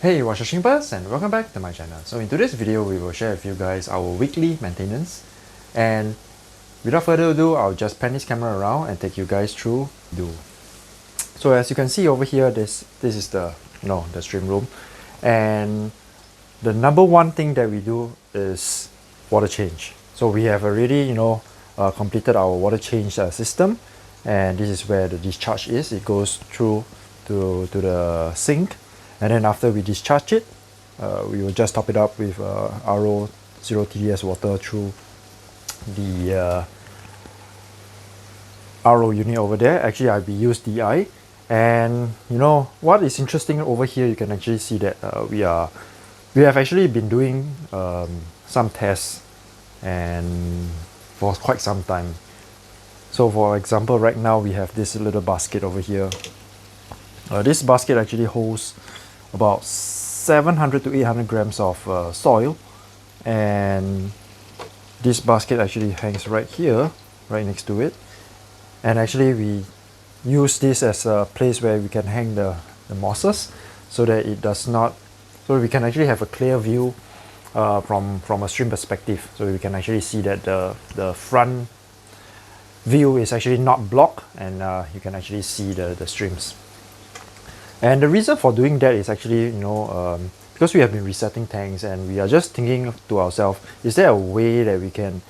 Hey Washington and welcome back to my channel. So in today's video we will share with you guys our weekly maintenance, and without further ado I'll just pan this camera around and take you guys through do. So as you can see over here, this is the the stream room, and the number one thing that we do is water change. So we have already completed our water change system, and this is where the discharge is. It goes through to the sink, and then after we discharge it, we will just top it up with RO 0 TDS water through the RO unit over there. Actually we use DI, and what is interesting over here, you can actually see that we have actually been doing some tests and for quite some time. So for example, right now we have this little basket over here. This basket actually holds about 700 to 800 grams of soil, and this basket actually hangs right here, right next to it. And actually we use this as a place where we can hang the mosses, so that it does not, so we can actually have a clear view from a stream perspective, so we can actually see that the front view is actually not blocked, and you can actually see the streams. And the reason for doing that is actually because we have been resetting tanks, and we are just thinking to ourselves, is there a way that we can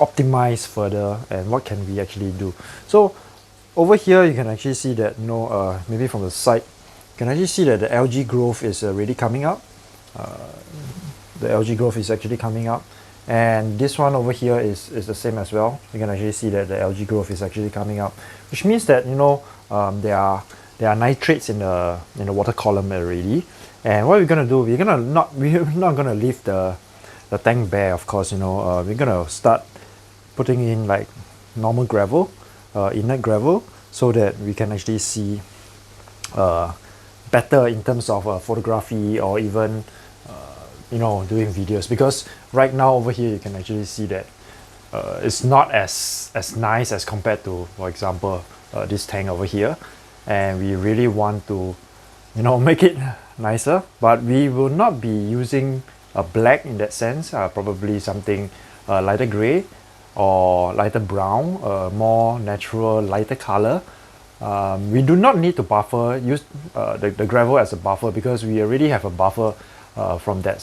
optimize further, and what can we actually do? So over here you can actually see that maybe from the side you can actually see that the algae growth is already coming up. The algae growth is actually coming up, and this one over here is the same as well. You can actually see that the algae growth is actually coming up, which means that there are nitrates in the water column already. And what we're gonna do, we're not gonna leave the tank bare, of course. We're gonna start putting in like normal gravel, inert gravel, so that we can actually see better in terms of photography, or even doing videos. Because right now over here you can actually see that it's not as nice as compared to, for example, this tank over here. And we really want to make it nicer, but we will not be using a black in that sense. Probably something lighter gray or lighter brown, more natural lighter color. We do not need to use the gravel as a buffer, because we already have a buffer from that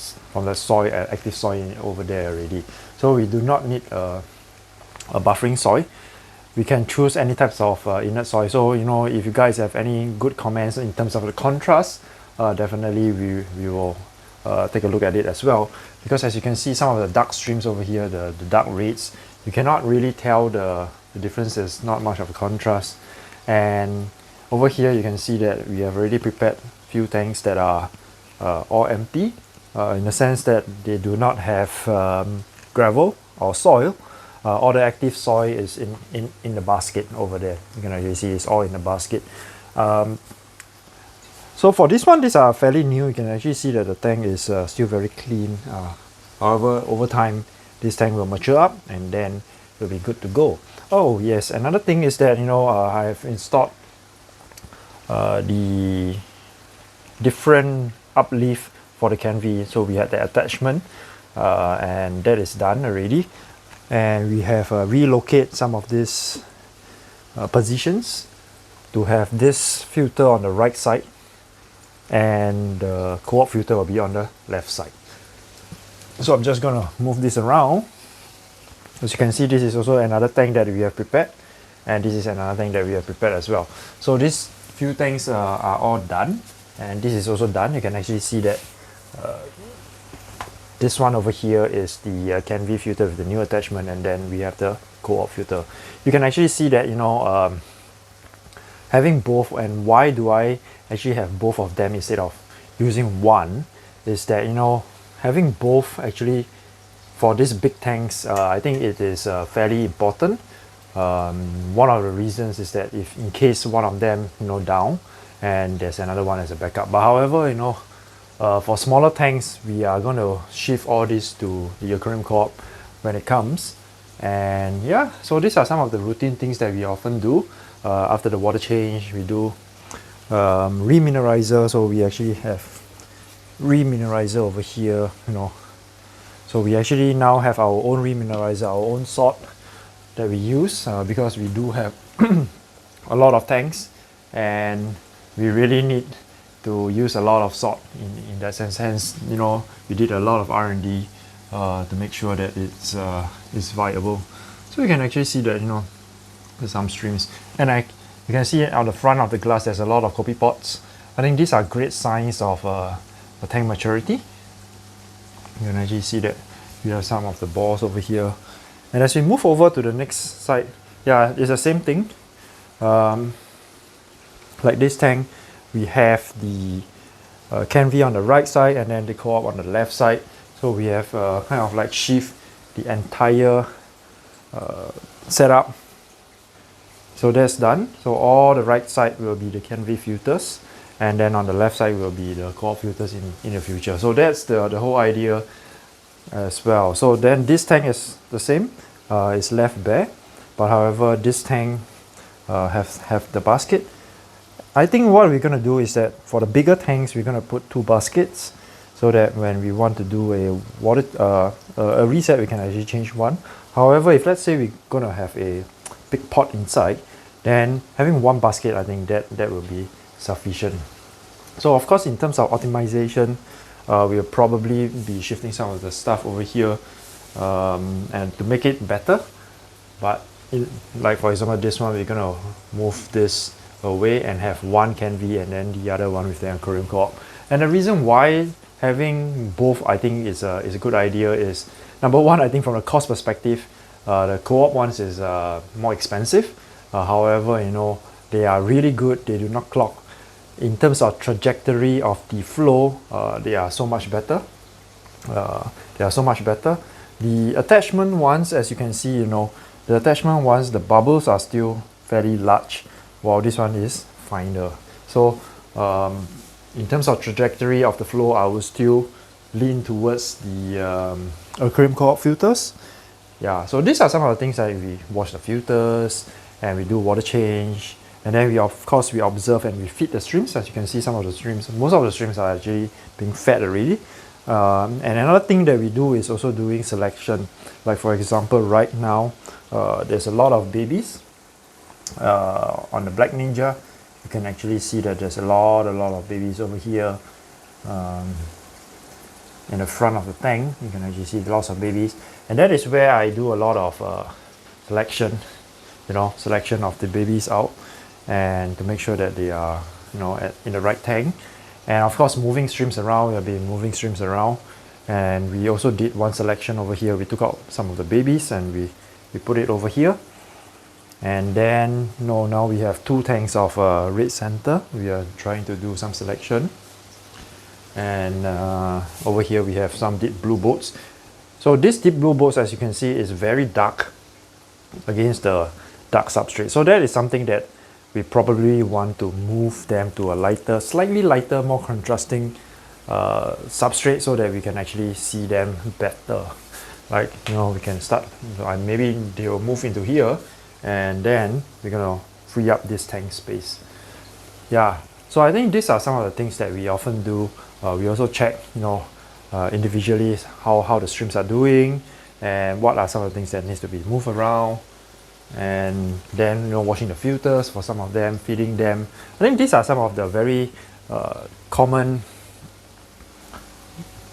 soil, active soil over there already. So we do not need a buffering soil. We can choose any types of inert soil. So if you guys have any good comments in terms of the contrast, definitely we will take a look at it as well. Because as you can see, some of the dark streams over here, the dark reds, you cannot really tell the difference. There's not much of a contrast. And over here you can see that we have already prepared few tanks that are all empty, in the sense that they do not have gravel or soil. All the active soil is in the basket over there. You can actually see it's all in the basket. So for this one, these are fairly new. You can actually see that the tank is still very clean. However, over time this tank will mature up, and then it will be good to go. Oh yes, another thing is that I have installed the different uplift for the canvey. So we had the attachment, and that is done already. And we have relocate some of these positions to have this filter on the right side, and the co-op filter will be on the left side. So I'm just gonna move this around. As you can see, this is also another tank that we have prepared, and this is another tank that we have prepared as well. So these few tanks are all done, and this is also done. You can actually see that this one over here is the canvey filter with the new attachment, and then we have the co-op filter. You can actually see that having both, and why do I actually have both of them instead of using one, is that having both actually for these big tanks, I think it is fairly important. One of the reasons is that if in case one of them down, and there's another one as a backup. But however, for smaller tanks, we are going to shift all this to the aquarium co-op when it comes. And yeah, so these are some of the routine things that we often do. After the water change, we do remineralizer. So we actually have remineralizer over here, so we actually now have our own remineralizer, our own salt that we use, because we do have a lot of tanks, and we really need to use a lot of salt in that sense. Hence, we did a lot of R&D to make sure that it's viable. So you can actually see that there's some streams, and you can see on the front of the glass there's a lot of copy pots. I think these are great signs of the tank maturity. You can actually see that we have some of the balls over here. And as we move over to the next side, yeah, it's the same thing. Like this tank, we have the canvy on the right side and then the co-op on the left side. So we have kind of like shift the entire setup. So that's done. So all the right side will be the canvy filters, and then on the left side will be the co-op filters in the future. So that's the whole idea as well. So then this tank is the same, it's left bare, but however this tank have the basket. I think what we're going to do is that for the bigger tanks we're going to put 2 baskets, so that when we want to do a reset we can actually change one. However, if let's say we're going to have a big pot inside, then having 1 basket, I think that will be sufficient. So of course, in terms of optimization, we'll probably be shifting some of the stuff over here and to make it better. But like for example this one, we're gonna move this away and have 1 canvy and then the other one with the aquarium co-op. And the reason why having both I think is a good idea is, number one, I think from a cost perspective, the co-op ones is more expensive. However, they are really good. They do not clog. In terms of trajectory of the flow, they are so much better. The attachment ones, as you can see, the attachment ones, the bubbles are still fairly large, while this one is finer. So in terms of trajectory of the flow, I will still lean towards the aquarium co-op filters. Yeah, so these are some of the things that we wash the filters and we do water change, and then we observe and we feed the streams. As you can see, most of the streams are actually being fed already. And another thing that we do is also doing selection. Like for example, right now there's a lot of babies on the Black Ninja. You can actually see that there's a lot of babies over here. In the front of the tank, you can actually see lots of babies, and that is where I do a lot of selection of the babies out, and to make sure that they are in the right tank. And of course, moving streams around, we'll be moving streams around, and we also did one selection over here. We took out some of the babies and we put it over here. And then now we have 2 tanks of red center. We are trying to do some selection. And over here we have some deep blue boats. So this deep blue boats, as you can see, is very dark against the dark substrate. So that is something that we probably want to move them to a slightly lighter, more contrasting substrate, so that we can actually see them better. Like, we can start, maybe they will move into here, and then we're gonna free up this tank space. Yeah, so I think these are some of the things that we often do. We also check, individually how the streams are doing, and what are some of the things that needs to be moved around, and then washing the filters for some of them, feeding them. I think these are some of the very common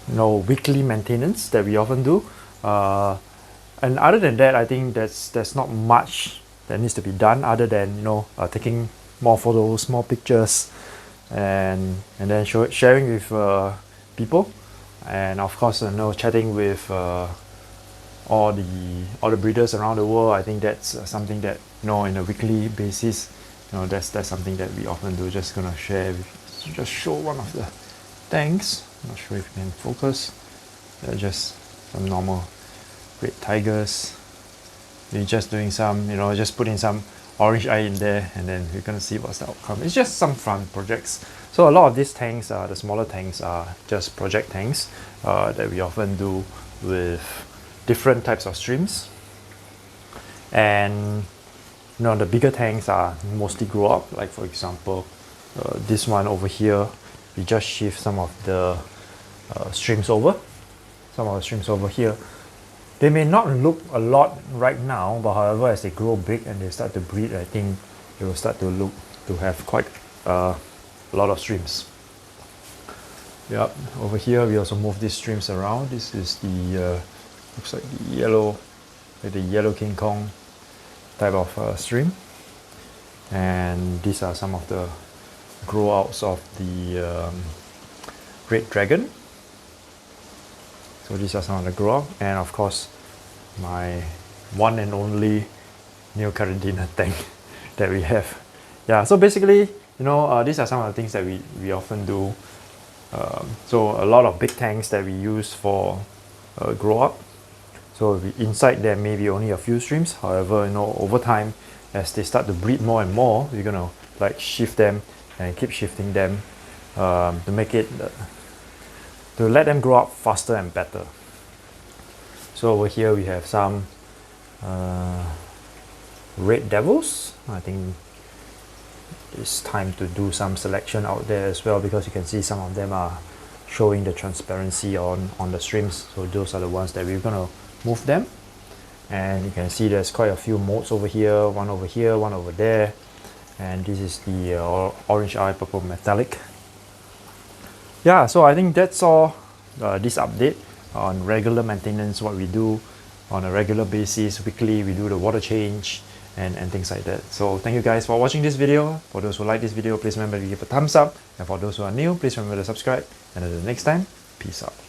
weekly maintenance that we often do. And other than that, I think there's not much that needs to be done other than taking more photos, more pictures, and then sharing with people, and of course chatting with all the breeders around the world. I think that's something that in a weekly basis, that's something that we often do. Just gonna just show one of the tanks. I'm not sure if you can focus. They're just some normal red tigers. We're just doing some, just putting some orange eye in there, and then we're gonna see what's the outcome. It's just some fun projects. So a lot of these tanks, the smaller tanks, are just project tanks that we often do with different types of streams. And the bigger tanks are mostly grow up. Like for example, this one over here, we just shift some of the streams over. Some of the streams over here. They may not look a lot right now, but however, as they grow big and they start to breed, I think they will start to look to have quite a lot of streams. Yep, over here we also move these streams around. This is the looks like the yellow King Kong type of stream, and these are some of the grow outs of the red dragon. So these are some of the grow out, and of course my one and only Neocaridina tank that we have. Yeah, so basically, these are some of the things that we often do. So a lot of big tanks that we use for grow up. So inside there may be only a few streams. However, over time, as they start to breed more and more, we're gonna like shift them and keep shifting them to make it to let them grow up faster and better. So over here we have some red devils. I think it's time to do some selection out there as well, because you can see some of them are showing the transparency on the streams. So those are the ones that we're gonna move them. And you can see there's quite a few modes over here, one over there. And this is the orange eye purple metallic. Yeah, so I think that's all this update on regular maintenance, what we do on a regular basis. Weekly we do the water change and things like that. So thank you guys for watching this video. For those who like this video, please remember to give a thumbs up, and for those who are new, please remember to subscribe. And until the next time, peace out.